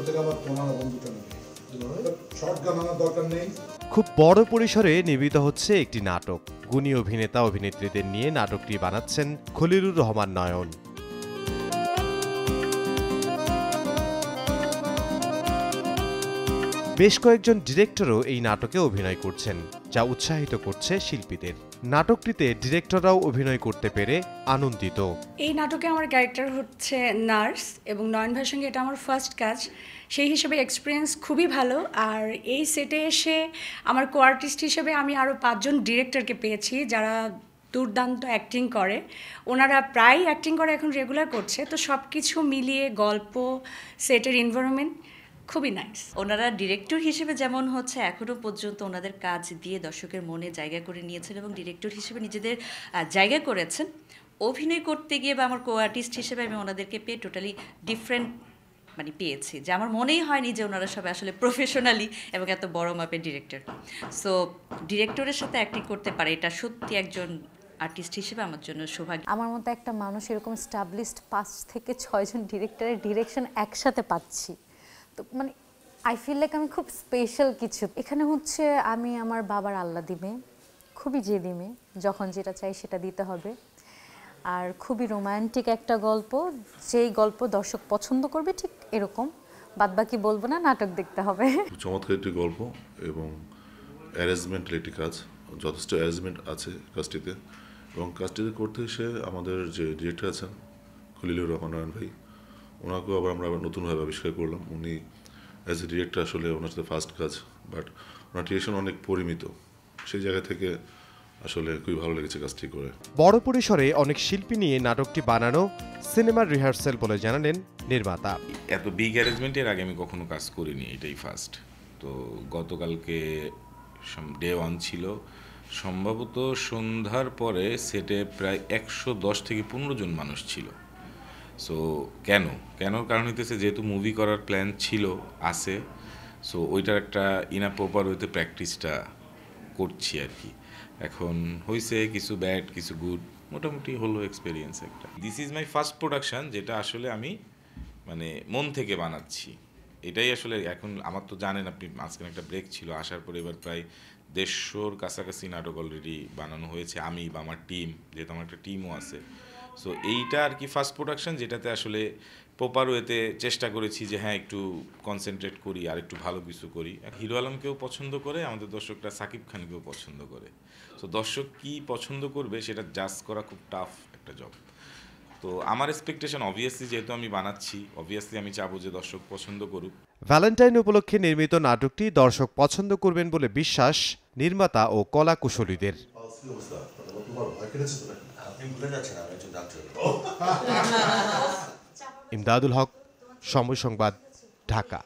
থেকে আমার তোমার বন্ধুটা নেই, শর্ট গান আনার দরকার নেই। খুব বড় পরিসরে নির্মিত হচ্ছে একটি নাটক। গুণী অভিনেতা অভিনেত্রীদের নিয়ে নাটকটি বানাচ্ছেন খলিলুর রহমান নয়ন। বেশ কয়েকজন ডিরেক্টরও এই নাটকে অভিনয় করছেন, যা উৎসাহিত করছে শিল্পীদের। নাটকটিতে ডিরেক্টররাও অভিনয় করতে পেরে আনন্দিত। এই নাটকে আমার ক্যারেক্টার হচ্ছে নার্স এবং নয়ন ভাইয়ের সঙ্গে এটা আমার ফার্স্ট কাজ, সেই হিসেবে এক্সপিরিয়েন্স খুবই ভালো। আর এই সেটে এসে আমার কো আর্টিস্ট হিসেবে আমি আরও 5 জন ডিরেক্টরকে পেয়েছি যারা দুর্দান্ত অ্যাক্টিং করে। ওনারা প্রায় অ্যাক্টিং করে এখন রেগুলার করছে, তো সব কিছু মিলিয়ে গল্প, সেটের এনভায়রনমেন্ট খুবই নাইস। ওনারা ডিরেক্টর হিসেবে যেমন হচ্ছে এখনও পর্যন্ত ওনাদের কাজ দিয়ে দর্শকের মনে জায়গা করে নিয়েছেন এবং ডিরেক্টর হিসেবে নিজেদের জায়গা করেছেন, অভিনয় করতে গিয়ে বা আমার কো আর্টিস্ট হিসেবে আমি ওনাদেরকে পেয়ে টোটালি ডিফারেন্ট মানে পেয়েছি, যে আমার মনেই হয়নি যে ওনারা সবাই আসলে প্রফেশনালি এবং এত বড় মাপের ডিরেক্টর। সো ডিরেক্টরের সাথে অ্যাক্টিং করতে পারে, এটা সত্যি একজন আর্টিস্ট হিসেবে আমার জন্য সৌভাগ্য। আমার মতো একটা মানুষ এরকম স্টাবলিশড 5 থেকে 6 জন ডিরেক্টরের ডিরেকশন একসাথে পাচ্ছি, তো মানে আই ফিল লাইক আমি খুব স্পেশাল কিছু। এখানে হচ্ছে আমি আমার বাবার আল্লাহ দিবে, খুবই জেদি মেয়ে, যখন যেটা চাই সেটা দিতে হবে। আর খুবই রোমান্টিক একটা গল্প, যেই গল্প দর্শক পছন্দ করবে ঠিক এরকম, বাদবাকি বলবো না, নাটক দেখতে হবে। চমৎকার একটি গল্প এবং অ্যারেঞ্জমেন্টের একটি কাজ, যথেষ্ট অ্যারেঞ্জমেন্ট আছে কাজটিতে। এবং কাজটিতে করতে এসে আমাদের যে ডিরেক্টর আছেন খলিলুর রহমান নয়ন ভাই, ওনাকেও আমরা নতুনভাবে আবিষ্কার করলাম। উনি অ্যাজ এ ডিরেক্টর আসলে ওনার সাথে ফার্স্ট কাজ, বাট ওনার ডিরেকশন অনেক পরিমিত, সেই জায়গা থেকে আসলে খুবই ভালো লেগেছে কাজটি করে। বড় পরিসরে অনেক শিল্পী নিয়ে নাটকটি বানানো সিনেমার রিহার্সেল বলে জানালেন নির্মাতা। এত বিগ অ্যারেঞ্জমেন্টের আগে আমি কখনো কাজ করিনি, এটাই ফার্স্ট। তো গতকালকে ডে 1 ছিল, সম্ভবত সন্ধ্যার পরে সেটে প্রায় 110 থেকে 15 জন মানুষ ছিল। সো কেন কারণ হইতেছে যেহেতু মুভি করার প্ল্যান ছিল আছে, সো ওইটার একটা প্রপার ওইতে প্র্যাকটিসটা করছি আর কি। এখন হয়েছে কিছু ব্যাড কিছু গুড, মোটামুটি হলো এক্সপিরিয়েন্স একটা। This is my first production, যেটা আসলে আমি মানে মন থেকে বানাচ্ছি। এটাই আসলে এখন আমার তো জানেন আপনি, মাঝখানে একটা ব্রেক ছিল, আসার পরে এবার প্রায় 150-র কাছাকাছি নাটক অলরেডি বানানো হয়েছে আমি বা আমার টিম, যেহেতু আমার একটা টিমও আছে। সো এইটা আর কি ফার্স্ট প্রোডাকশন, যেটাতে আসলে প্রপার ওয়েতে চেষ্টা করেছি যে হ্যাঁ একটু কনসেন্ট্রেট করি আর একটু ভালো কিছু করি। হিরো আলমকেও পছন্দ করে, আমাদের দর্শকরা সাকিব খানকেও পছন্দ করে। সো দর্শক কি পছন্দ করবে সেটা জাজ করা খুব টাফ একটা জব। তো আমার এক্সপেকটেশন অবভিয়াসলি, যেহেতু আমি বানাচ্ছি, অবভিয়াসলি আমি চাবো যে দর্শক পছন্দ করুক। ভ্যালেন্টাইন উপলক্ষে নির্মিত নাটকটি দর্শক পছন্দ করবেন বলে বিশ্বাস নির্মাতা ও কলা কুশলীদের। ইমদাদুল হক, সময় সংবাদ, ঢাকা।